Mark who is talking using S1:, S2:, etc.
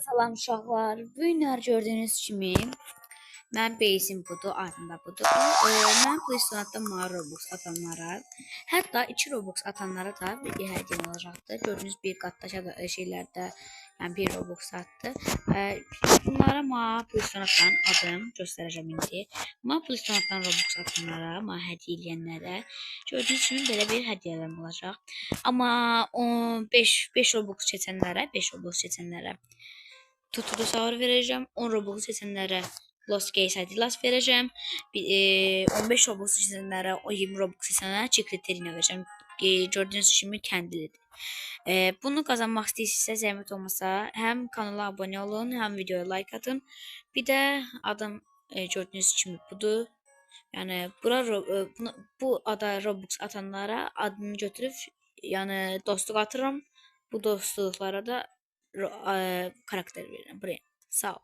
S1: Salam uşaqlar. Bu günlər gördüyünüz kimi mən beysim budur, adım da budur. Mən PlayStation-da mənə Robux atanlara, hətta 2 Robux atanlara da bir hədiyyə olacaqdır. Gördüyünüz bir qatdaşa da şeylərdə yəni 1 Robux atdı. Bunlara mənə PlayStation-dan adım göstərəcəm indi. Mənə PlayStation-dan Robux atanlara, mənə hədiyyə eləyənlərə gördüyünüz kimi belə bir hədiyyələrim olacaq. Amma 5 Robux keçənlərə Tutu'da sahur vereceğim. 10 Robux seçenlere Lost Case Adidas vereceğim. 15 Robux seçenlere, o 20 Robux seçenlere Chicleterina vereceğim. Gördüğünüz gibi kendilidir. Bunu kazanmak istəyirsinizsə, zəhmət olmasa hem kanala abone olun, hem videoya like atın. Bir de adım gördüğünüz gibi budur. Yani bu ada Robux atanlara adını götürüp yani dostluq atıram. Bu dostluqlara da karakter verirəm buraya. Sağ ol.